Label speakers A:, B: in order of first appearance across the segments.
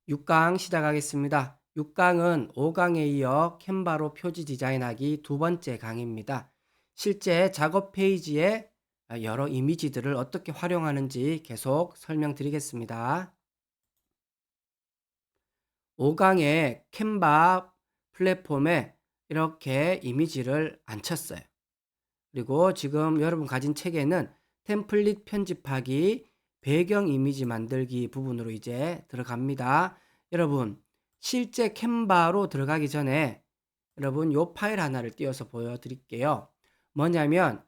A: 6강 시작하겠습니다. 6강은 5강에 이어 캔바로 표지 디자인하기 두 번째 강의입니다. 실제 작업 페이지에 여러 이미지들을 어떻게 활용하는지 계속 설명드리겠습니다. 5강에 캔바 플랫폼에 이렇게 이미지를 앉혔어요. 그리고 지금 여러분 가진 책에는 템플릿 편집하기, 배경 이미지 만들기 부분으로 이제 들어갑니다. 여러분, 실제 캔바로 들어가기 전에 여러분 요 파일 하나를 띄워서 보여드릴게요. 뭐냐면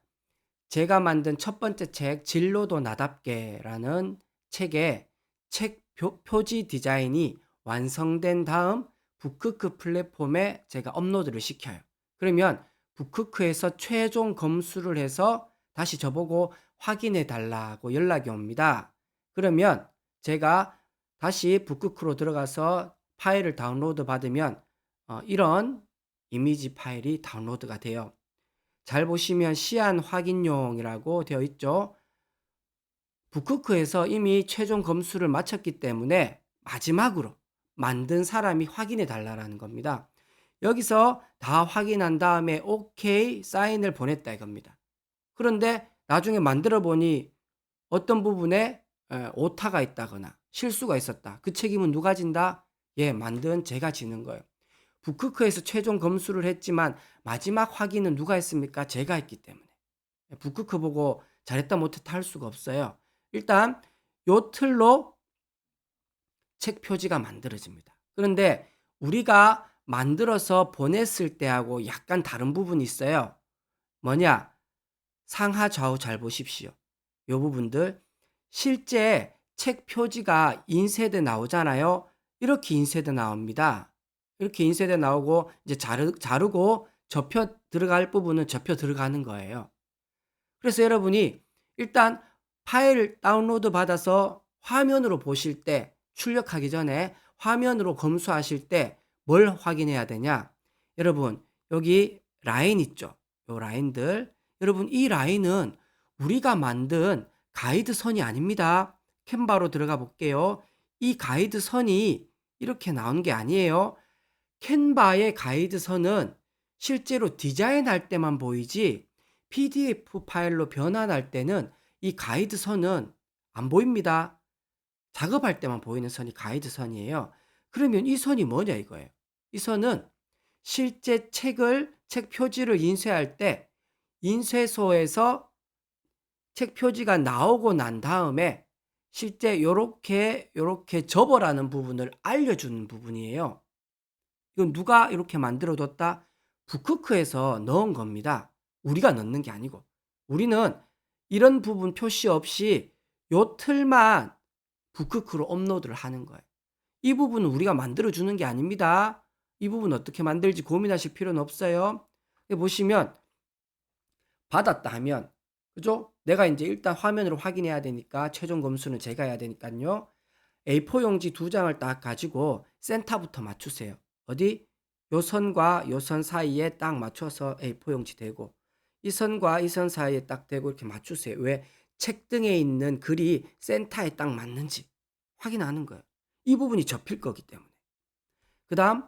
A: 제가 만든 첫 번째 책 진로도 나답게라는 책에 책 표지 디자인이 완성된 다음 북크크 플랫폼에 제가 업로드를 시켜요. 그러면 북크크에서 최종 검수를 해서 다시 저보고 확인해 달라고 연락이 옵니다. 그러면 제가 다시 북크크로 들어가서 파일을 다운로드 받으면 이런 이미지 파일이 다운로드가 돼요. 잘 보시면 시안 확인용이라고 되어 있죠. 북크크에서 이미 최종 검수를 마쳤기 때문에 마지막으로 만든 사람이 확인해 달라는 겁니다. 여기서 다 확인한 다음에 OK 사인을 보냈다 이겁니다. 그런데 나중에 만들어 보니 어떤 부분에 오타가 있다거나 실수가 있었다. 그 책임은 누가 진다? 예, 만든 제가 지는 거예요. 북크크에서 최종 검수를 했지만 마지막 확인은 누가 했습니까? 제가 했기 때문에. 북크크 보고 잘했다 못했다 할 수가 없어요. 일단 요 틀로 책 표지가 만들어집니다. 그런데 우리가 만들어서 보냈을 때하고 약간 다른 부분이 있어요. 뭐냐? 상하 좌우 잘 보십시오. 요 부분들 실제 책 표지가 인쇄돼 나오잖아요. 이렇게 인쇄돼 나옵니다. 이렇게 인쇄돼 나오고 이제 자르고 접혀 들어갈 부분은 접혀 들어가는 거예요. 그래서 여러분이 일단 파일을 다운로드 받아서 화면으로 보실 때 출력하기 전에 화면으로 검수하실 때 뭘 확인해야 되냐? 여러분 여기 라인 있죠? 요 라인들. 여러분 이 라인은 우리가 만든 가이드 선이 아닙니다. 캔바로 들어가 볼게요. 이 가이드 선이 이렇게 나오는 게 아니에요. 캔바의 가이드 선은 실제로 디자인할 때만 보이지 PDF 파일로 변환할 때는 이 가이드 선은 안 보입니다. 작업할 때만 보이는 선이 가이드 선이에요. 그러면 이 선이 뭐냐 이거예요. 이 선은 실제 책 표지를 인쇄할 때 인쇄소에서 책 표지가 나오고 난 다음에 실제 요렇게 접어라는 부분을 알려주는 부분이에요. 이건 누가 이렇게 만들어 뒀다? 북크크에서 넣은 겁니다. 우리가 넣는 게 아니고. 우리는 이런 부분 표시 없이 요 틀만 북크크로 업로드를 하는 거예요. 이 부분은 우리가 만들어 주는 게 아닙니다. 이 부분 어떻게 만들지 고민하실 필요는 없어요. 보시면 받았다 하면 그죠? 내가 이제 일단 화면으로 확인해야 되니까 최종 검수는 제가 해야 되니까요. A4 용지 두 장을 딱 가지고 센터부터 맞추세요. 어디? 요 선과 요 선 사이에 딱 맞춰서 A4 용지 대고 이 선과 이 선 사이에 딱 대고 이렇게 맞추세요. 왜? 책등에 있는 글이 센터에 딱 맞는지 확인하는 거예요. 이 부분이 접힐 거기 때문에. 그 다음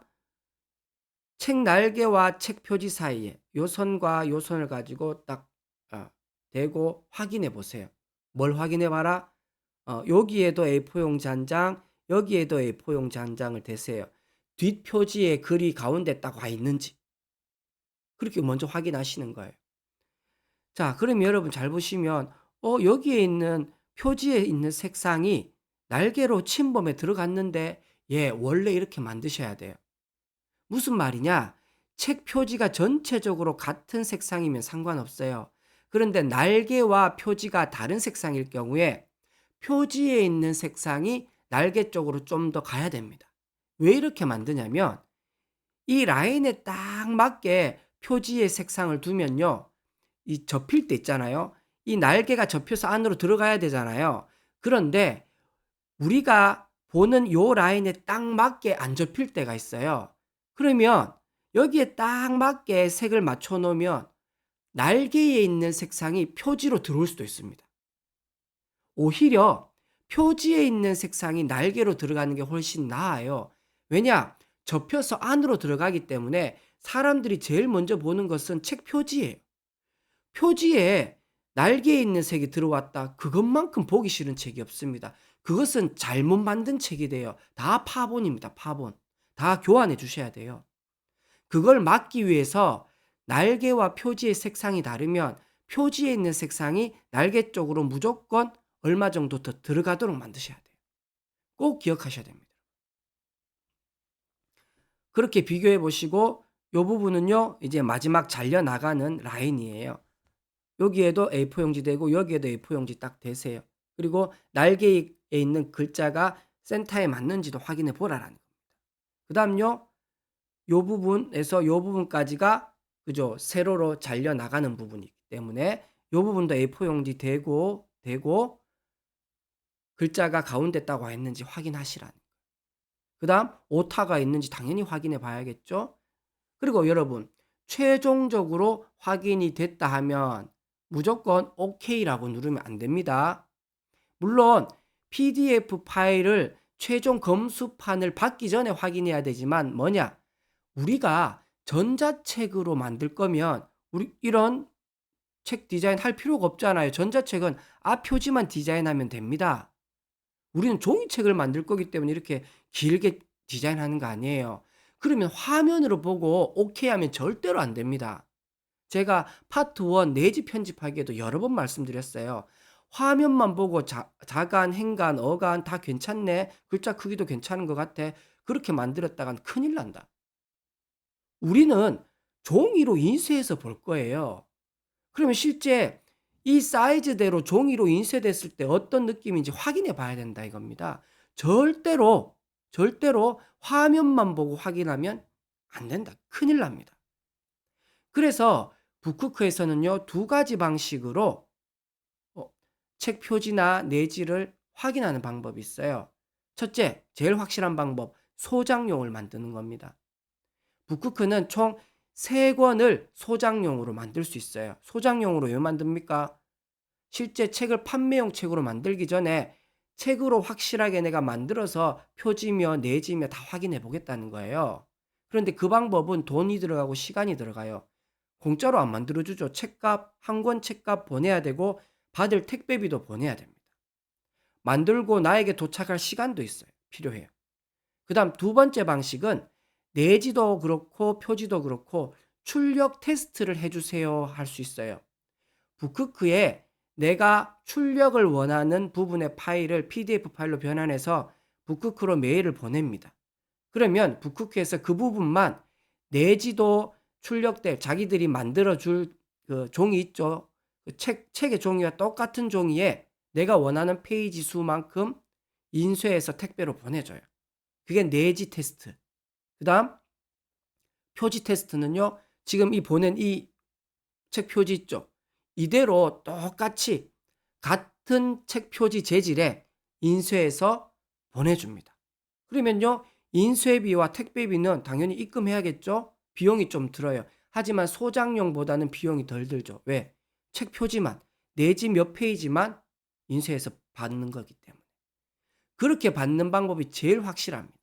A: 책 날개와 책 표지 사이에 요 선과 요 선을 가지고 딱 대고 확인해 보세요. 뭘 확인해 봐라? 여기에도 A4 용지 한 장, 여기에도 A4 용지 한 장을 대세요. 뒷표지에 글이 가운데 딱 와 있는지. 그렇게 먼저 확인하시는 거예요. 자, 그럼 여러분 잘 보시면 여기에 있는 표지에 있는 색상이 날개로 침범에 들어갔는데 예, 원래 이렇게 만드셔야 돼요. 무슨 말이냐? 책 표지가 전체적으로 같은 색상이면 상관없어요. 그런데 날개와 표지가 다른 색상일 경우에 표지에 있는 색상이 날개 쪽으로 좀 더 가야 됩니다. 왜 이렇게 만드냐면 이 라인에 딱 맞게 표지의 색상을 두면요. 이 접힐 때 있잖아요. 이 날개가 접혀서 안으로 들어가야 되잖아요. 그런데 우리가 보는 요 라인에 딱 맞게 안 접힐 때가 있어요. 그러면 여기에 딱 맞게 색을 맞춰 놓으면 날개에 있는 색상이 표지로 들어올 수도 있습니다. 오히려 표지에 있는 색상이 날개로 들어가는 게 훨씬 나아요. 왜냐? 접혀서 안으로 들어가기 때문에 사람들이 제일 먼저 보는 것은 책 표지예요. 표지에 날개에 있는 색이 들어왔다. 그것만큼 보기 싫은 책이 없습니다. 그것은 잘못 만든 책이 돼요. 다 파본입니다. 파본. 다 교환해 주셔야 돼요. 그걸 막기 위해서 날개와 표지의 색상이 다르면 표지에 있는 색상이 날개 쪽으로 무조건 얼마 정도 더 들어가도록 만드셔야 돼요. 꼭 기억하셔야 됩니다. 그렇게 비교해 보시고 요 부분은요. 이제 마지막 잘려 나가는 라인이에요. 여기에도 A4 용지 되고 여기에도 A4 용지 딱 대세요. 그리고 날개에 있는 글자가 센터에 맞는지도 확인해 보라라는 겁니다. 그다음요. 요 부분에서 요 부분까지가 그죠? 세로로 잘려 나가는 부분이기 때문에 요 부분도 A4 용지 대고 글자가 가운데 딱 와 있는지 확인하시라는 거예요. 그다음 오타가 있는지 당연히 확인해 봐야겠죠? 그리고 여러분 최종적으로 확인이 됐다 하면 무조건 오케이라고 누르면 안 됩니다. 물론 PDF 파일을 최종 검수판을 받기 전에 확인해야 되지만 뭐냐? 우리가 전자책으로 만들 거면 우리 이런 책 디자인 할 필요가 없잖아요. 전자책은 앞 표지만 디자인하면 됩니다. 우리는 종이책을 만들 거기 때문에 이렇게 길게 디자인하는 거 아니에요. 그러면 화면으로 보고 오케이 하면 절대로 안 됩니다. 제가 파트 1 내지 편집하기에도 여러 번 말씀드렸어요. 화면만 보고 자간, 행간, 어간 다 괜찮네. 글자 크기도 괜찮은 것 같아. 그렇게 만들었다간 큰일 난다. 우리는 종이로 인쇄해서 볼 거예요. 그러면 실제 이 사이즈대로 종이로 인쇄됐을 때 어떤 느낌인지 확인해 봐야 된다 이겁니다. 절대로 화면만 보고 확인하면 안 된다. 큰일 납니다. 그래서 북크크에서는요. 두 가지 방식으로 책 표지나 내지를 확인하는 방법이 있어요. 첫째, 제일 확실한 방법, 소장용을 만드는 겁니다. 북크크는 총 3권을 소장용으로 만들 수 있어요. 소장용으로 왜 만듭니까? 실제 책을 판매용 책으로 만들기 전에 책으로 확실하게 내가 만들어서 표지며 내지며 다 확인해 보겠다는 거예요. 그런데 그 방법은 돈이 들어가고 시간이 들어가요. 공짜로 안 만들어주죠. 책값, 한 권 책값 보내야 되고 받을 택배비도 보내야 됩니다. 만들고 나에게 도착할 시간도 있어요. 필요해요. 그 다음 두 번째 방식은 내지도 그렇고 표지도 그렇고 출력 테스트를 해주세요 할 수 있어요. 북크크에 내가 출력을 원하는 부분의 파일을 PDF 파일로 변환해서 북크크로 메일을 보냅니다. 그러면 북크크에서 그 부분만 내지도 출력될 자기들이 만들어줄 그 종이 있죠. 그 책의 종이와 똑같은 종이에 내가 원하는 페이지 수만큼 인쇄해서 택배로 보내줘요. 그게 내지 테스트. 그 다음 표지 테스트는요. 지금 이 보낸 이 책 표지 있죠. 이대로 똑같이 같은 책 표지 재질에 인쇄해서 보내줍니다. 그러면요. 인쇄비와 택배비는 당연히 입금해야겠죠. 비용이 좀 들어요. 하지만 소장용보다는 비용이 덜 들죠. 왜? 책 표지만 내지 몇 페이지만 인쇄해서 받는 거기 때문에. 그렇게 받는 방법이 제일 확실합니다.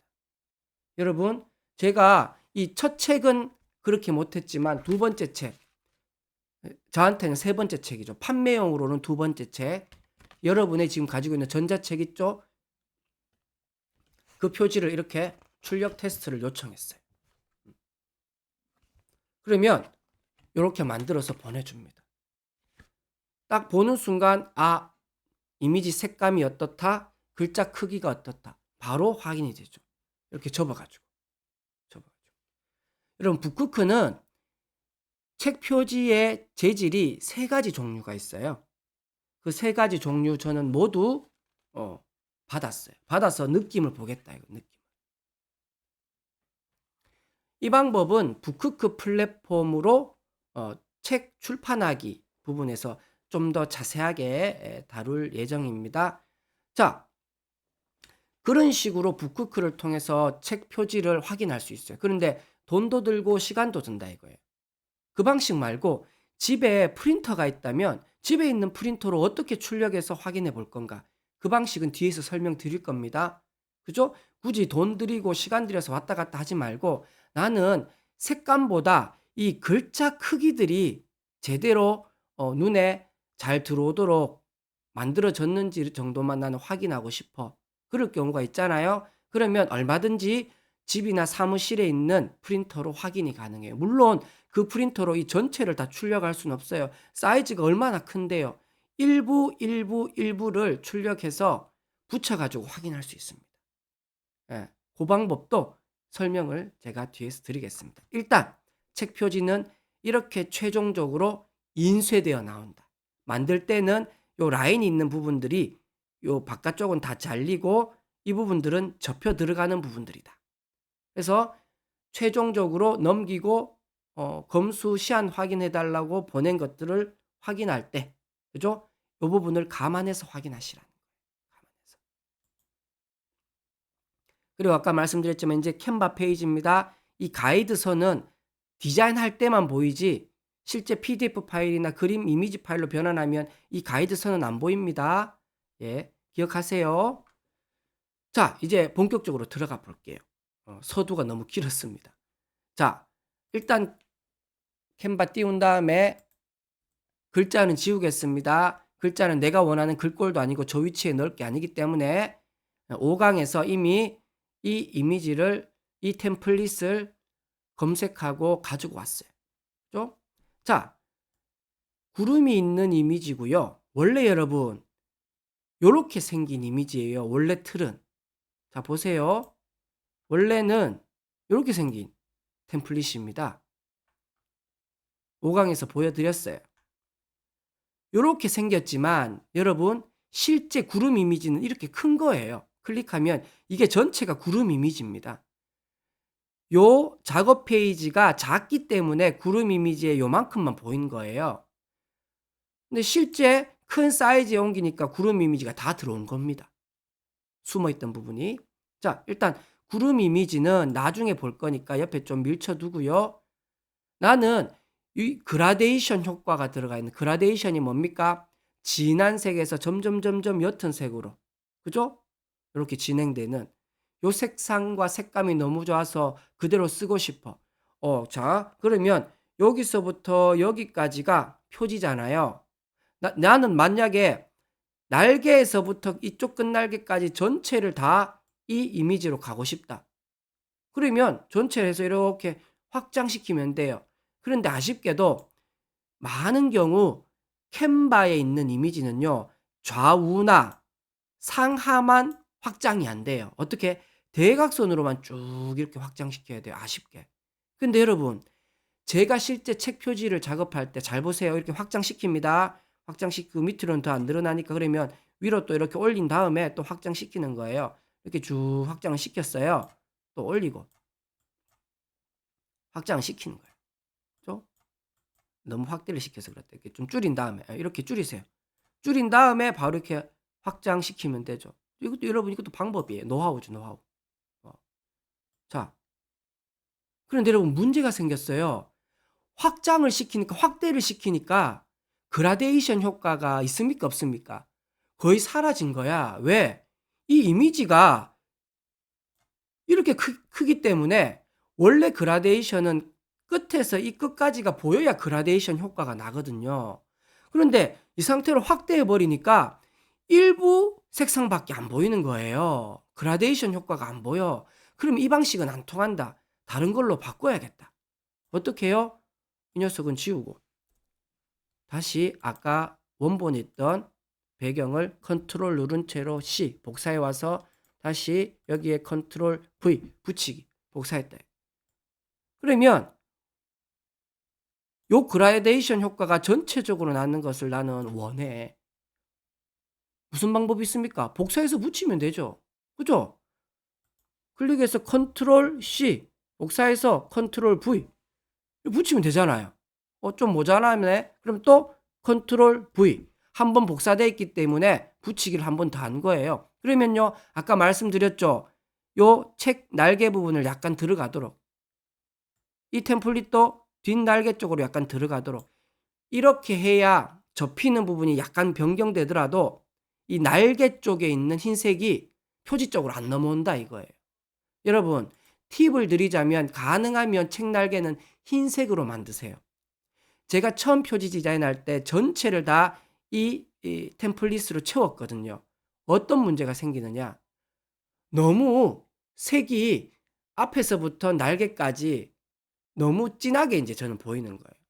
A: 여러분 제가 이 첫 책은 그렇게 못했지만 두 번째 책 저한테는 세 번째 책이죠. 판매용으로는 두 번째 책. 여러분의 지금 가지고 있는 전자책 있죠? 그 표지를 이렇게 출력 테스트를 요청했어요. 그러면 이렇게 만들어서 보내줍니다. 딱 보는 순간 이미지 색감이 어떻다? 글자 크기가 어떻다? 바로 확인이 되죠. 이렇게 접어가지고. 여러분 북크크는 책 표지의 재질이 3가지 종류가 있어요. 그 3가지 종류 저는 모두 받았어요. 받아서 느낌을 보겠다 이거 느낌. 이 방법은 북크크 플랫폼으로 책 출판하기 부분에서 좀 더 자세하게 다룰 예정입니다. 자, 그런 식으로 북크크를 통해서 책 표지를 확인할 수 있어요. 그런데 돈도 들고 시간도 든다 이거예요. 그 방식 말고 집에 프린터가 있다면 집에 있는 프린터로 어떻게 출력해서 확인해 볼 건가? 그 방식은 뒤에서 설명드릴 겁니다. 그죠? 굳이 돈 들이고 시간 들여서 왔다 갔다 하지 말고 나는 색감보다 이 글자 크기들이 제대로 눈에 잘 들어오도록 만들어졌는지 정도만 나는 확인하고 싶어. 그럴 경우가 있잖아요. 그러면 얼마든지 집이나 사무실에 있는 프린터로 확인이 가능해요. 물론 그 프린터로 이 전체를 다 출력할 수는 없어요. 사이즈가 얼마나 큰데요. 일부를 출력해서 붙여가지고 확인할 수 있습니다. 예, 그 방법도 설명을 제가 뒤에서 드리겠습니다. 일단 책 표지는 이렇게 최종적으로 인쇄되어 나온다. 만들 때는 요 라인이 있는 부분들이 요 바깥쪽은 다 잘리고 이 부분들은 접혀 들어가는 부분들이다. 그래서 최종적으로 넘기고 검수 시한 확인해 달라고 보낸 것들을 확인할 때, 그죠? 이 부분을 감안해서 확인하시라는 거예요. 감안해서. 그리고 아까 말씀드렸지만 이제 캔바 페이지입니다. 이 가이드서는 디자인할 때만 보이지 실제 PDF 파일이나 그림 이미지 파일로 변환하면 이 가이드서는 안 보입니다. 예, 기억하세요. 자, 이제 본격적으로 들어가 볼게요. 서두가 너무 길었습니다. 자, 일단 캔바 띄운 다음에 글자는 지우겠습니다. 글자는 내가 원하는 글꼴도 아니고 저 위치에 넣을 게 아니기 때문에 5강에서 이미 이 이미지를, 이 템플릿을 검색하고 가지고 왔어요. 그죠? 자, 구름이 있는 이미지고요. 원래 여러분 요렇게 생긴 이미지예요. 원래 틀은. 자, 보세요. 원래는 요렇게 생긴 템플릿입니다. 5강에서 보여드렸어요. 요렇게 생겼지만 여러분 실제 구름 이미지는 이렇게 큰 거예요. 클릭하면 이게 전체가 구름 이미지입니다. 요 작업 페이지가 작기 때문에 구름 이미지에 요만큼만 보인 거예요. 근데 실제 큰 사이즈에 옮기니까 구름 이미지가 다 들어온 겁니다. 숨어있던 부분이. 자, 일단 구름 이미지는 나중에 볼 거니까 옆에 좀 밀쳐두고요. 나는 이 그라데이션 효과가 들어가 있는, 그라데이션이 뭡니까? 진한 색에서 점점 옅은 색으로, 그죠? 이렇게 진행되는 요 색상과 색감이 너무 좋아서 그대로 쓰고 싶어. 자, 그러면 여기서부터 여기까지가 표지잖아요. 나는 만약에 날개에서부터 이쪽 끝날개까지 전체를 다 이 이미지로 가고 싶다. 그러면 전체를 해서 이렇게 확장시키면 돼요. 그런데 아쉽게도 많은 경우 캔바에 있는 이미지는요, 좌우나 상하만 확장이 안 돼요. 어떻게? 대각선으로만 쭉 이렇게 확장시켜야 돼요. 아쉽게. 근데 여러분, 제가 실제 책 표지를 작업할 때 잘 보세요. 이렇게 확장시킵니다. 확장시키고 밑으로는 더 안 늘어나니까 그러면 위로 또 이렇게 올린 다음에 또 확장시키는 거예요. 이렇게 쭉 확장을 시켰어요. 또 올리고 확장을 시키는 거예요. 그죠? 너무 확대를 시켜서 그렇다. 이렇게 좀 줄인 다음에 이렇게 줄이세요. 줄인 다음에 바로 이렇게 확장시키면 되죠. 이것도 여러분 이것도 방법이에요. 노하우죠, 노하우. 자, 그런데 여러분 문제가 생겼어요. 확대를 시키니까 그라데이션 효과가 있습니까, 없습니까? 거의 사라진 거야. 왜? 이 이미지가 이렇게 크기 때문에 원래 그라데이션은 끝에서 이 끝까지가 보여야 그라데이션 효과가 나거든요. 그런데 이 상태로 확대해 버리니까 일부 색상밖에 안 보이는 거예요. 그라데이션 효과가 안 보여. 그럼 이 방식은 안 통한다. 다른 걸로 바꿔야겠다. 어떻게 해요? 이 녀석은 지우고 다시 아까 원본에 있던 배경을 컨트롤 누른 채로 C 복사해 와서 다시 여기에 컨트롤 V 붙이기 복사했다. 그러면 요 그라데이션 효과가 전체적으로 나는 것을 나는 원해. 무슨 방법이 있습니까? 복사해서 붙이면 되죠. 그죠? 클릭해서 컨트롤 C 복사해서 컨트롤 V 붙이면 되잖아요. 좀 모자라네. 그럼 또 컨트롤 V 한 번 복사되어 있기 때문에 붙이기를 한 번 더 한 거예요. 그러면요, 아까 말씀드렸죠. 요 책 날개 부분을 약간 들어가도록, 이 템플릿도 뒷날개 쪽으로 약간 들어가도록 이렇게 해야 접히는 부분이 약간 변경되더라도 이 날개 쪽에 있는 흰색이 표지 쪽으로 안 넘어온다 이거예요. 여러분, 팁을 드리자면 가능하면 책 날개는 흰색으로 만드세요. 제가 처음 표지 디자인할 때 전체를 다 이 템플릿으로 채웠거든요. 어떤 문제가 생기느냐? 너무 색이 앞에서부터 날개까지 너무 진하게 이제 저는 보이는 거예요.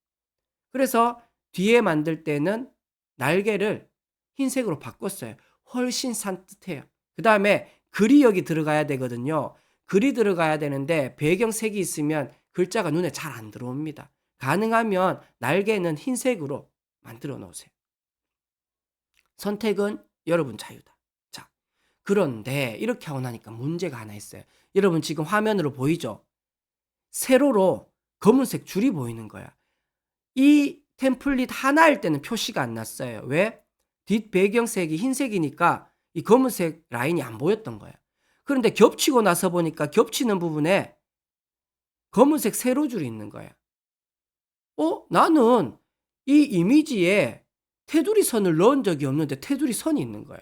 A: 그래서 뒤에 만들 때는 날개를 흰색으로 바꿨어요. 훨씬 산뜻해요. 그 다음에 글이 여기 들어가야 되거든요. 글이 들어가야 되는데 배경색이 있으면 글자가 눈에 잘 안 들어옵니다. 가능하면 날개는 흰색으로 만들어 놓으세요. 선택은 여러분 자유다. 자, 그런데 이렇게 하고 나니까 문제가 하나 있어요. 여러분 지금 화면으로 보이죠? 세로로 검은색 줄이 보이는 거야. 이 템플릿 하나일 때는 표시가 안 났어요. 왜? 뒷 배경색이 흰색이니까 이 검은색 라인이 안 보였던 거야. 그런데 겹치고 나서 보니까 겹치는 부분에 검은색 세로줄이 있는 거야. 나는 이 이미지에 테두리 선을 넣은 적이 없는데 테두리 선이 있는 거예요.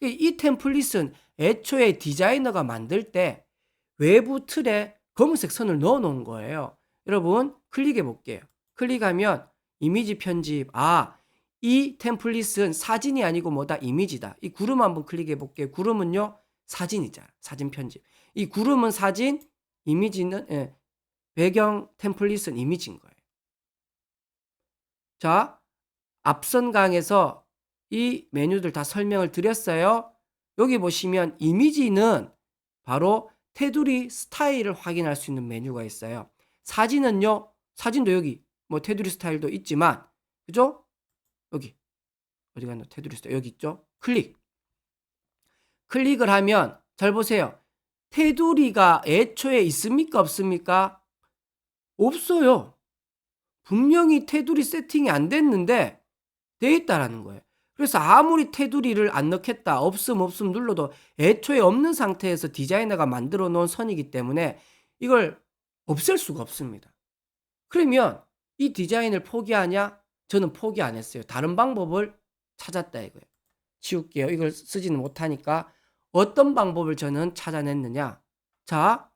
A: 이 템플릿은 애초에 디자이너가 만들 때 외부 틀에 검은색 선을 넣어 놓은 거예요. 여러분 클릭해 볼게요. 클릭하면 이미지 편집. 이 템플릿은 사진이 아니고 뭐다? 이미지다. 이 구름 한번 클릭해 볼게요. 구름은요 사진이잖아. 사진 편집. 이 구름은 사진, 이미지는 배경 템플릿은 이미지인 거예요. 자, 앞선 강에서 이 메뉴들 다 설명을 드렸어요. 여기 보시면 이미지는 바로 테두리 스타일을 확인할 수 있는 메뉴가 있어요. 사진은요, 사진도 여기 뭐 테두리 스타일도 있지만, 그죠? 여기 어디 갔나? 테두리 스타일 여기 있죠? 클릭을 하면 잘 보세요. 테두리가 애초에 있습니까? 없습니까? 없어요. 분명히 테두리 세팅이 안 됐는데 돼 있다라는 거예요. 그래서 아무리 테두리를 안 넣겠다, 없음 눌러도 애초에 없는 상태에서 디자이너가 만들어 놓은 선이기 때문에 이걸 없앨 수가 없습니다. 그러면 이 디자인을 포기하냐? 저는 포기 안 했어요. 다른 방법을 찾았다 이거예요. 지울게요. 이걸 쓰지는 못하니까. 어떤 방법을 저는 찾아냈느냐? 자,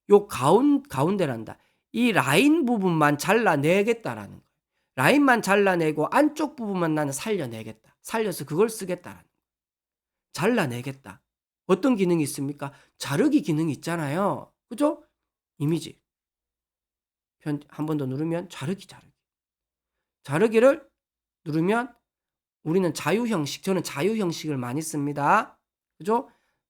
A: 요 가운데란다. 이 라인 부분만 잘라내겠다라는 거예요. 라인만 잘라내고 안쪽 부분만 나는 살려내겠다. 살려서 그걸 쓰겠다라는 거예요. 잘라내겠다. 어떤 기능이 있습니까? 자르기 기능이 있잖아요. 그죠? 이미지. 한 번 더 누르면 자르기. 자르기를 누르면 우리는 자유 형식, 저는 자유 형식을 많이 씁니다. 그죠?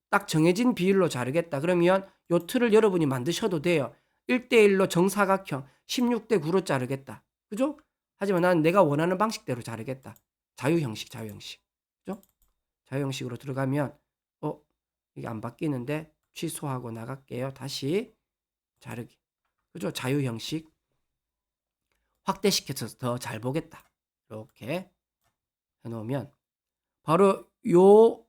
A: 딱 정해진 비율로 자르겠다. 그러면 요 틀을 여러분이 만드셔도 돼요. 1대1로 정사각형 16대 9로 자르겠다. 그죠? 하지만 나는 내가 원하는 방식대로 자르겠다. 자유 형식. 그죠? 자유 형식으로 들어가면 이게 안 바뀌는데 취소하고 나갈게요. 다시 자르기. 그죠? 자유 형식. 확대시켜서 더 잘 보겠다. 이렇게 해놓으면 바로 요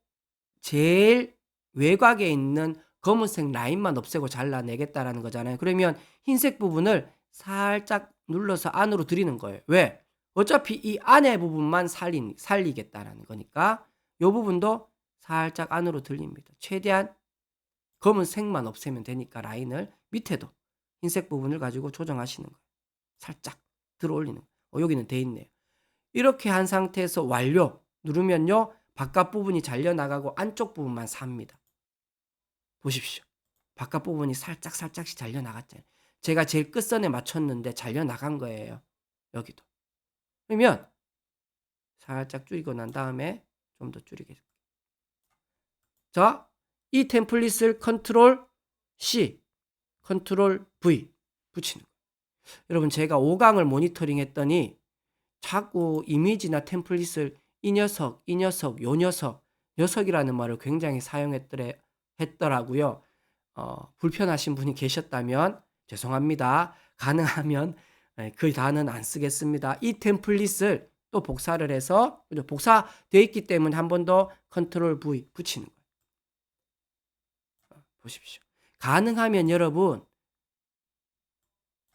A: 제일 외곽에 있는 검은색 라인만 없애고 잘라내겠다라는 거잖아요. 그러면 흰색 부분을 살짝 눌러서 안으로 들이는 거예요. 왜? 어차피 이 안에 부분만 살리겠다라는 거니까 이 부분도 살짝 안으로 들립니다. 최대한 검은색만 없애면 되니까 라인을 밑에도 흰색 부분을 가지고 조정하시는 거예요. 살짝 들어 올리는 거예요. 여기는 돼 있네요. 이렇게 한 상태에서 완료 누르면요. 바깥 부분이 잘려나가고 안쪽 부분만 삽니다. 보십시오. 바깥 부분이 살짝씩 잘려나갔잖아요. 제가 제일 끝선에 맞췄는데 잘려나간 거예요. 여기도. 그러면 살짝 줄이고 난 다음에 좀 더 줄이겠습니다. 자, 이 템플릿을 컨트롤 C, 컨트롤 V 붙이는 거예요. 여러분 제가 5강을 모니터링 했더니 자꾸 이미지나 템플릿을 이 녀석, 요 녀석이라는 말을 굉장히 사용했더라고요. 불편하신 분이 계셨다면 죄송합니다. 가능하면 그 단어는 안 쓰겠습니다. 이 템플릿을 또 복사를 해서 복사되어 있기 때문에 한 번 더 컨트롤 V 붙이는 거예요. 보십시오. 가능하면 여러분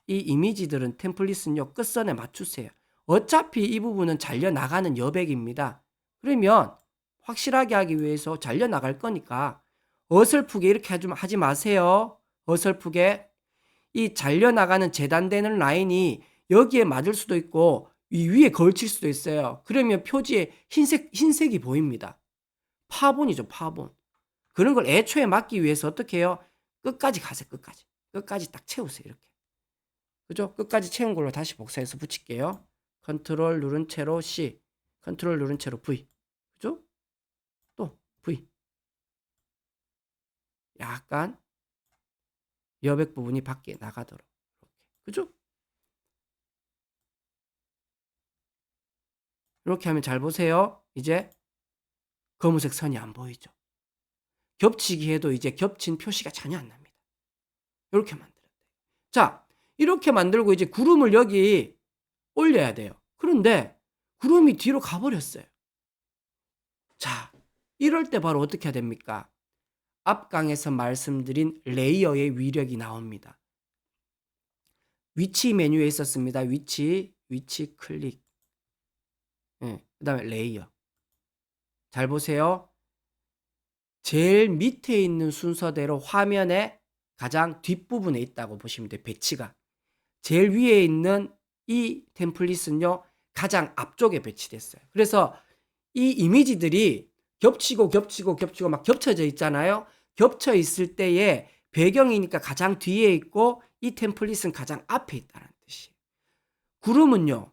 A: 이 이미지들은 템플릿은요 끝선에 맞추세요. 어차피 이 부분은 잘려나가는 여백입니다. 그러면 확실하게 하기 위해서 잘려나갈 거니까 어설프게 이렇게 하지 마세요. 어설프게. 이 잘려나가는 재단되는 라인이 여기에 맞을 수도 있고 이 위에 걸칠 수도 있어요. 그러면 표지에 흰색이 보입니다. 파본이죠, 파본. 그런 걸 애초에 막기 위해서 어떻게 해요? 끝까지 가세요, 끝까지. 끝까지 딱 채우세요, 이렇게. 그죠? 끝까지 채운 걸로 다시 복사해서 붙일게요. 컨트롤 누른 채로 C, 컨트롤 누른 채로 V. 그죠? 또 V. 약간 여백 부분이 밖에 나가도록. 이렇게. 그죠? 이렇게 하면 잘 보세요. 이제 검은색 선이 안 보이죠? 겹치기 해도 이제 겹친 표시가 전혀 안 납니다. 이렇게 만들어야 돼요. 자, 이렇게 만들고 이제 구름을 여기 올려야 돼요. 그런데 구름이 뒤로 가버렸어요. 자, 이럴 때 바로 어떻게 해야 됩니까? 앞강에서 말씀드린 레이어의 위력이 나옵니다. 위치 메뉴에 있었습니다. 위치 클릭. 그 다음에 레이어. 잘 보세요. 제일 밑에 있는 순서대로 화면의 가장 뒷부분에 있다고 보시면 돼요. 배치가. 제일 위에 있는 이 템플릿은요. 가장 앞쪽에 배치됐어요. 그래서 이 이미지들이 겹치고 막 겹쳐져 있잖아요. 겹쳐 있을 때에 배경이니까 가장 뒤에 있고 이 템플릿은 가장 앞에 있다는 뜻이에요. 구름은요.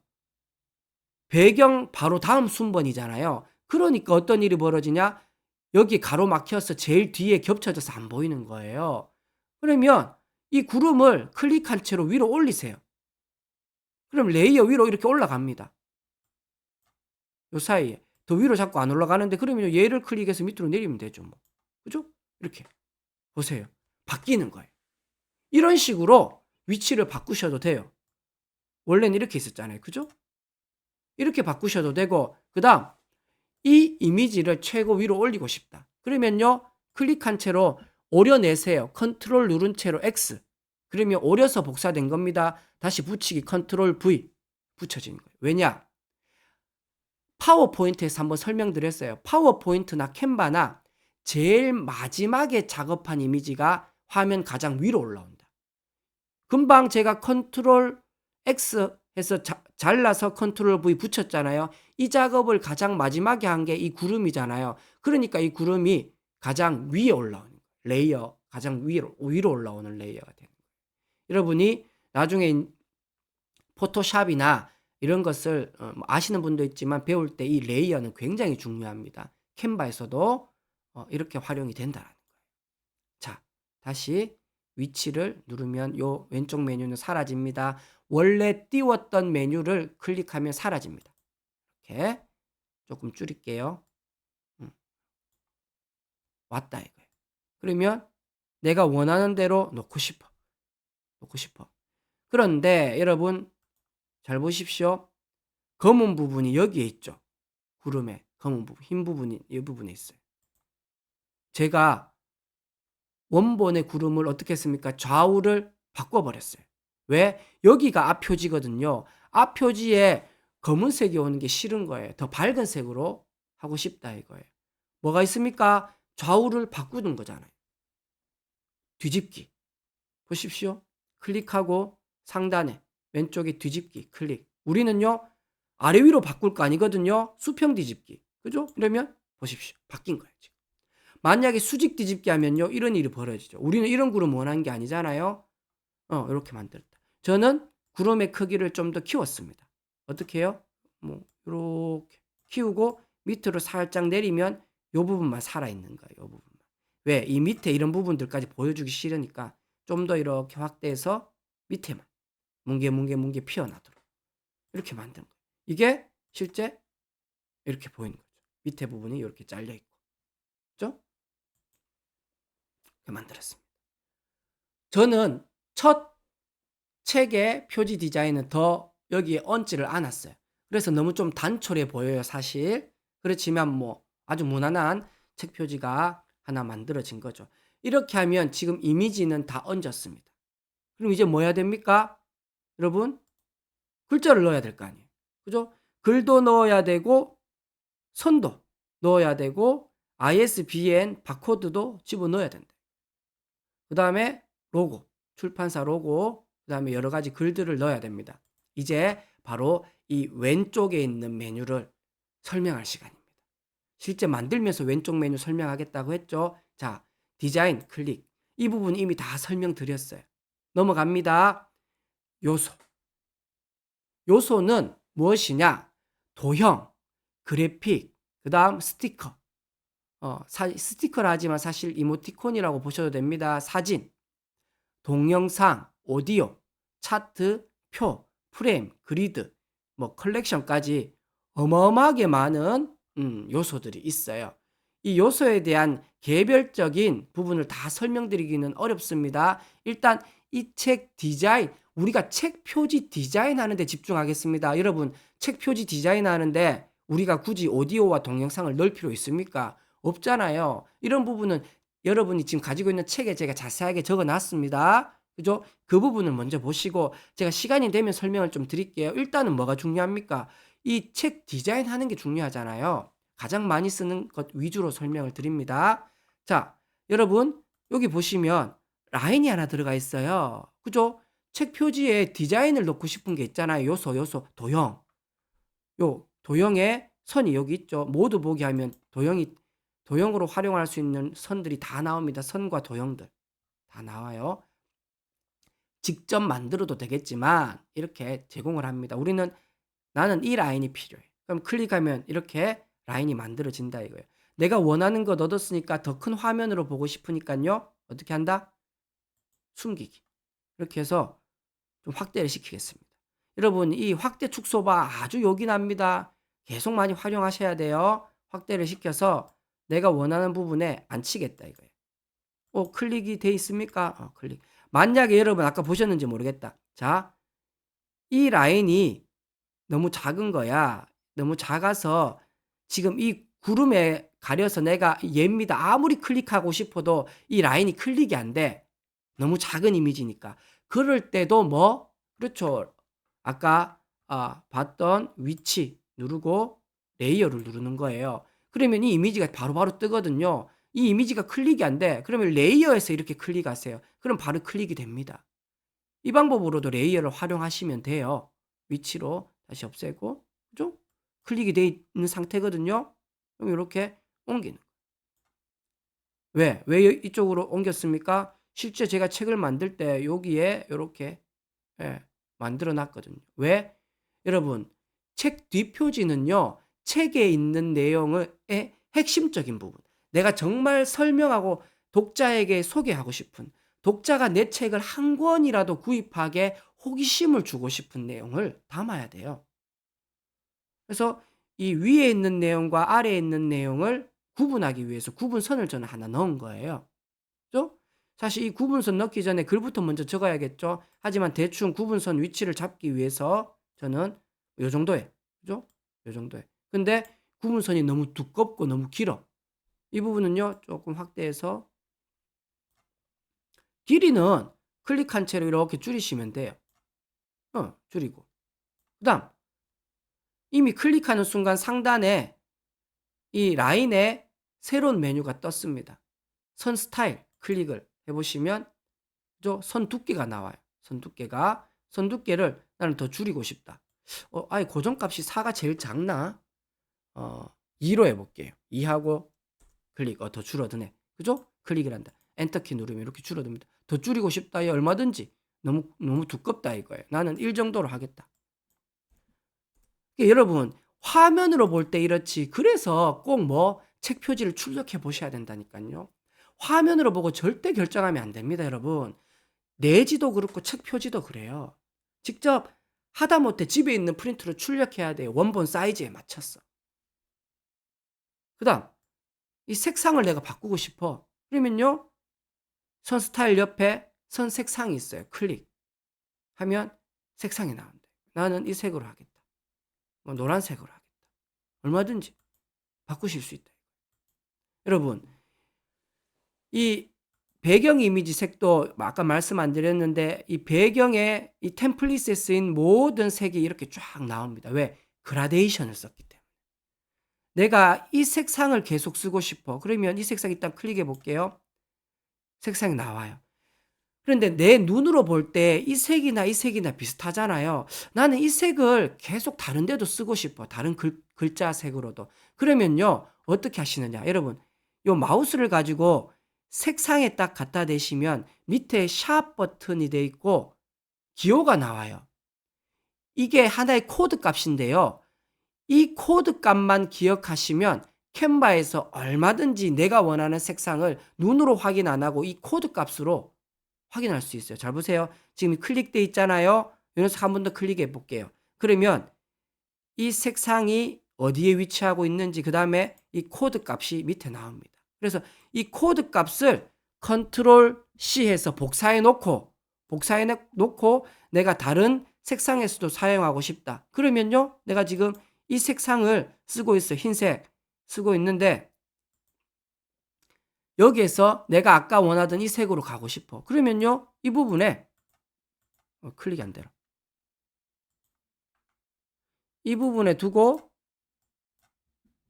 A: 배경 바로 다음 순번이잖아요. 그러니까 어떤 일이 벌어지냐? 여기 가로막혀서 제일 뒤에 겹쳐져서 안 보이는 거예요. 그러면 이 구름을 클릭한 채로 위로 올리세요. 그럼 레이어 위로 이렇게 올라갑니다. 요 사이에. 더 위로 자꾸 안 올라가는데 그러면 얘를 클릭해서 밑으로 내리면 되죠. 뭐. 그죠? 이렇게. 보세요. 바뀌는 거예요. 이런 식으로 위치를 바꾸셔도 돼요. 원래는 이렇게 있었잖아요. 그죠? 이렇게 바꾸셔도 되고 그 다음 이 이미지를 최고 위로 올리고 싶다. 그러면요. 클릭한 채로 오려내세요. 컨트롤 누른 채로 X. 그러면 오려서 복사된 겁니다. 다시 붙이기 컨트롤 V. 붙여지는 거예요. 왜냐? 파워포인트에서 한번 설명드렸어요. 파워포인트나 캔바나 제일 마지막에 작업한 이미지가 화면 가장 위로 올라온다. 금방 제가 컨트롤 X 해서 잘라서 컨트롤 V 붙였잖아요. 이 작업을 가장 마지막에 한 게 이 구름이잖아요. 그러니까 이 구름이 가장 위에 올라오는 거예요. 레이어 가장 위로 올라오는 레이어가 되는 거예요. 여러분이 나중에 포토샵이나 이런 것을 아시는 분도 있지만 배울 때 이 레이어는 굉장히 중요합니다. 캔바에서도 이렇게 활용이 된다는 거예요. 자, 다시 위치를 누르면 요 왼쪽 메뉴는 사라집니다. 원래 띄웠던 메뉴를 클릭하면 사라집니다. 이렇게 조금 줄일게요. 왔다 이거예요. 그러면 내가 원하는 대로 놓고 싶어. 그런데 여러분 잘 보십시오. 검은 부분이 여기에 있죠. 구름에 검은 부분, 흰 부분이 이 부분에 있어요. 제가 원본의 구름을 어떻게 했습니까? 좌우를 바꿔버렸어요. 왜? 여기가 앞표지거든요. 앞표지에 검은색이 오는 게 싫은 거예요. 더 밝은 색으로 하고 싶다 이거예요. 뭐가 있습니까? 좌우를 바꾸는 거잖아요. 뒤집기. 보십시오. 클릭하고 상단에 왼쪽에 뒤집기 클릭. 우리는요. 아래 위로 바꿀 거 아니거든요. 수평 뒤집기. 그죠? 이러면 보십시오. 바뀐 거예요. 지금. 만약에 수직 뒤집기 하면요. 이런 일이 벌어지죠. 우리는 이런 구름 원하는 게 아니잖아요. 이렇게 만들었다. 저는 구름의 크기를 좀 더 키웠습니다. 어떻게 해요? 뭐 이렇게 키우고 밑으로 살짝 내리면 이 부분만 살아있는 거예요. 이 부분만. 왜? 이 밑에 이런 부분들까지 보여주기 싫으니까 좀 더 이렇게 확대해서 밑에만 뭉게 피어나도록 이렇게 만든 거예요. 이게 실제 이렇게 보이는 거죠. 밑에 부분이 이렇게 잘려 있고, 그죠? 이렇게 만들었습니다. 저는 첫 책의 표지 디자인은 더 여기에 얹지를 않았어요. 그래서 너무 좀 단촐해 보여요, 사실. 그렇지만 뭐 아주 무난한 책 표지가 하나 만들어진 거죠. 이렇게 하면 지금 이미지는 다 얹었습니다. 그럼 이제 뭐 해야 됩니까? 여러분, 글자를 넣어야 될 거 아니에요. 그죠? 글도 넣어야 되고 선도 넣어야 되고 ISBN 바코드도 집어넣어야 된다. 그 다음에 로고, 출판사 로고, 그 다음에 여러 가지 글들을 넣어야 됩니다. 이제 바로 이 왼쪽에 있는 메뉴를 설명할 시간입니다. 실제 만들면서 왼쪽 메뉴 설명하겠다고 했죠. 자, 디자인 클릭. 이 부분 이미 다 설명드렸어요. 넘어갑니다. 요소. 요소는 무엇이냐? 도형, 그래픽, 그 다음 스티커. 스티커라 하지만 사실 이모티콘이라고 보셔도 됩니다. 사진, 동영상, 오디오, 차트, 표, 프레임, 그리드, 뭐 컬렉션까지 어마어마하게 많은 요소들이 있어요. 이 요소에 대한 개별적인 부분을 다 설명드리기는 어렵습니다. 일단 이 책 디자인, 우리가 책 표지 디자인 하는데 집중하겠습니다. 여러분, 책 표지 디자인 하는데 우리가 굳이 오디오와 동영상을 넣을 필요 있습니까? 없잖아요. 이런 부분은 여러분이 지금 가지고 있는 책에 제가 자세하게 적어 놨습니다. 그죠? 그 부분을 먼저 보시고 제가 시간이 되면 설명을 좀 드릴게요. 일단은 뭐가 중요합니까? 이 책 디자인 하는 게 중요하잖아요. 가장 많이 쓰는 것 위주로 설명을 드립니다. 자, 여러분, 여기 보시면 라인이 하나 들어가 있어요. 그죠? 책 표지에 디자인을 넣고 싶은 게 있잖아요. 요소, 도형. 요 도형에 선이 여기 있죠. 모두 보기 하면 도형으로 활용할 수 있는 선들이 다 나옵니다. 선과 도형들 다 나와요. 직접 만들어도 되겠지만 이렇게 제공을 합니다. 나는 이 라인이 필요해. 그럼 클릭하면 이렇게 라인이 만들어진다 이거예요. 내가 원하는 거 얻었으니까 더 큰 화면으로 보고 싶으니까요. 어떻게 한다? 숨기기. 이렇게 해서 좀 확대를 시키겠습니다. 여러분, 이 확대 축소바 아주 요긴합니다. 계속 많이 활용하셔야 돼요. 확대를 시켜서 내가 원하는 부분에 앉히겠다 이거예요. 클릭이 돼 있습니까? 클릭. 만약에 여러분 아까 보셨는지 모르겠다. 자, 이 라인이 너무 작은 거야. 너무 작아서 지금 이 구름에 가려서 내가 얘입니다. 아무리 클릭하고 싶어도 이 라인이 클릭이 안 돼. 너무 작은 이미지니까. 그럴 때도 그렇죠. 아까 봤던 위치 누르고 레이어를 누르는 거예요. 그러면 이 이미지가 바로바로 뜨거든요. 이 이미지가 클릭이 안 돼. 그러면 레이어에서 이렇게 클릭하세요. 그럼 바로 클릭이 됩니다. 이 방법으로도 레이어를 활용하시면 돼요. 위치로 다시 없애고, 그죠? 클릭이 돼 있는 상태거든요. 그럼 이렇게 옮기는 거예요. 왜 이쪽으로 옮겼습니까? 실제 제가 책을 만들 때 여기에 이렇게 만들어 놨거든요. 왜? 여러분, 책 뒷표지는요, 책에 있는 내용의 핵심적인 부분. 내가 정말 설명하고 독자에게 소개하고 싶은, 독자가 내 책을 한 권이라도 구입하게 호기심을 주고 싶은 내용을 담아야 돼요. 그래서 이 위에 있는 내용과 아래에 있는 내용을 구분하기 위해서 구분선을 저는 하나 넣은 거예요. 그죠? 사실 이 구분선 넣기 전에 글부터 먼저 적어야겠죠. 하지만 대충 구분선 위치를 잡기 위해서 저는 요 정도에, 그죠? 요 정도에. 근데 구분선이 너무 두껍고 너무 길어. 이 부분은요, 조금 확대해서 길이는 클릭한 채로 이렇게 줄이시면 돼요. 줄이고. 그 다음, 이미 클릭하는 순간 상단에 이 라인에 새로운 메뉴가 떴습니다. 선 스타일 클릭을 해보시면 선 두께가 나와요. 선 두께를 나는 더 줄이고 싶다. 아예 고정값이 4가 제일 작나? 2로 해볼게요. 2하고 클릭. 더 줄어드네. 그죠? 클릭을 한다. 엔터키 누르면 이렇게 줄어듭니다. 더 줄이고 싶다. 얼마든지. 너무 두껍다 이거예요. 나는 1 정도로 하겠다. 여러분, 화면으로 볼 때 이렇지. 그래서 꼭 책 표지를 출력해 보셔야 된다니까요. 화면으로 보고 절대 결정하면 안 됩니다, 여러분. 내지도 그렇고 책 표지도 그래요. 직접 하다못해 집에 있는 프린터로 출력해야 돼요. 원본 사이즈에 맞춰서. 그 다음, 이 색상을 내가 바꾸고 싶어. 그러면요, 선 스타일 옆에 선 색상이 있어요. 클릭 하면 색상이 나온다. 나는 이 색으로 하겠다. 노란색으로 하겠다. 얼마든지 바꾸실 수 있다. 여러분, 이 배경 이미지 색도 아까 말씀 안 드렸는데 이 배경에 이 템플릿에 쓰인 모든 색이 이렇게 쫙 나옵니다. 왜? 그라데이션을 썼기 때문에. 내가 이 색상을 계속 쓰고 싶어. 그러면 이 색상 일단 클릭해 볼게요. 색상이 나와요. 그런데 내 눈으로 볼 때 이 색이나 이 색이나 비슷하잖아요. 나는 이 색을 계속 다른 데도 쓰고 싶어. 다른 글자 색으로도. 그러면요. 어떻게 하시느냐. 여러분, 요 마우스를 가지고 색상에 딱 갖다 대시면 밑에 샵 버튼이 돼 있고 기호가 나와요. 이게 하나의 코드 값인데요. 이 코드 값만 기억하시면 캔바에서 얼마든지 내가 원하는 색상을 눈으로 확인 안 하고 이 코드 값으로 확인할 수 있어요. 잘 보세요. 지금 클릭돼 있잖아요. 여기서 한 번 더 클릭해 볼게요. 그러면 이 색상이 어디에 위치하고 있는지 그다음에 이 코드 값이 밑에 나옵니다. 그래서 이 코드 값을 컨트롤 C 해서 복사해 놓고 내가 다른 색상에서도 사용하고 싶다. 그러면요. 내가 지금 이 색상을 쓰고 있어요. 흰색 쓰고 있는데 여기에서 내가 아까 원하던 이 색으로 가고 싶어. 그러면요. 이 부분에 클릭이 안 되나? 이 부분에 두고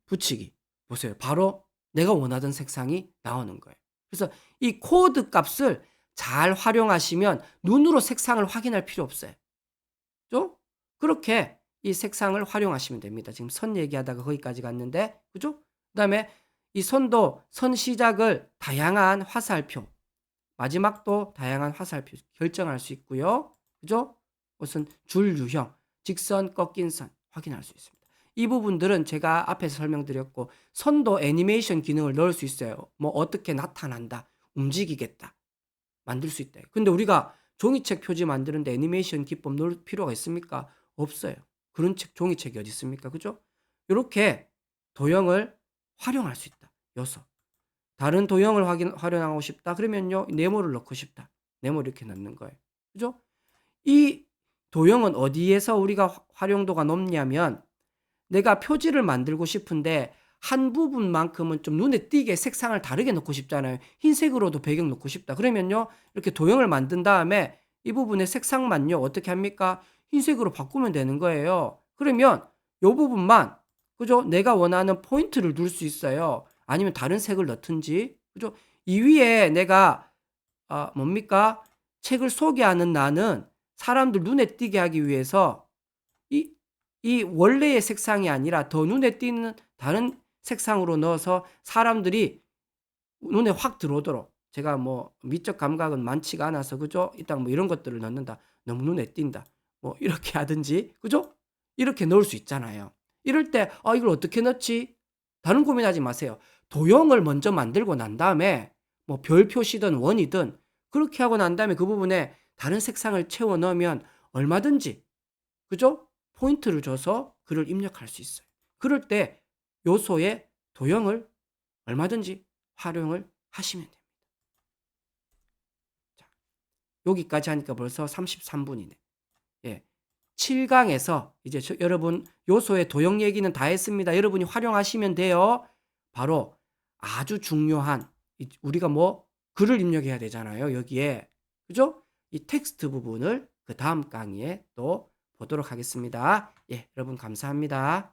A: 붙이기. 보세요. 바로 내가 원하던 색상이 나오는 거예요. 그래서 이 코드 값을 잘 활용하시면 눈으로 색상을 확인할 필요 없어요. 그죠? 그렇게 이 색상을 활용하시면 됩니다. 지금 선 얘기하다가 거기까지 갔는데, 그죠? 그 다음에 이 선도, 선 시작을 다양한 화살표, 마지막도 다양한 화살표 결정할 수 있고요. 그죠? 무슨 줄 유형, 직선, 꺾인 선 확인할 수 있습니다. 이 부분들은 제가 앞에서 설명드렸고, 선도 애니메이션 기능을 넣을 수 있어요. 뭐 어떻게 나타난다, 움직이겠다, 만들 수 있다. 근데 우리가 종이책 표지 만드는데 애니메이션 기법 넣을 필요가 있습니까? 없어요. 그런 종이책이 어디 있습니까? 그죠? 이렇게 도형을 활용할 수 있다. 요소. 다른 도형을 활용하고 싶다. 그러면요. 네모를 넣고 싶다. 네모를 이렇게 넣는 거예요. 그죠? 이 도형은 어디에서 우리가 활용도가 높냐면 내가 표지를 만들고 싶은데 한 부분만큼은 좀 눈에 띄게 색상을 다르게 넣고 싶잖아요. 흰색으로도 배경 넣고 싶다. 그러면요. 이렇게 도형을 만든 다음에 이 부분의 색상만요. 어떻게 합니까? 흰색으로 바꾸면 되는 거예요. 그러면 이 부분만 그죠? 내가 원하는 포인트를 둘 수 있어요. 아니면 다른 색을 넣든지. 그죠? 이 위에 내가 뭡니까? 책을 소개하는 나는 사람들 눈에 띄게 하기 위해서 이, 이 원래의 색상이 아니라 더 눈에 띄는 다른 색상으로 넣어서 사람들이 눈에 확 들어오도록 제가 뭐 미적 감각은 많지가 않아서 그죠? 일단 뭐 이런 것들을 넣는다. 너무 눈에 띈다. 뭐 이렇게 하든지 그죠? 이렇게 넣을 수 있잖아요. 이럴 때 이걸 어떻게 넣지? 다른 고민하지 마세요. 도형을 먼저 만들고 난 다음에 뭐 별 표시든 원이든 그렇게 하고 난 다음에 그 부분에 다른 색상을 채워 넣으면 얼마든지 그죠? 포인트를 줘서 글을 입력할 수 있어요. 그럴 때 요소의 도형을 얼마든지 활용을 하시면 됩니다. 자, 여기까지 하니까 벌써 33분이네. 예. 7강에서 이제 여러분 요소의 도형 얘기는 다 했습니다. 여러분이 활용하시면 돼요. 바로 아주 중요한 우리가 뭐 글을 입력해야 되잖아요. 여기에. 그죠? 이 텍스트 부분을 그 다음 강의에 또 보도록 하겠습니다. 예, 여러분 감사합니다.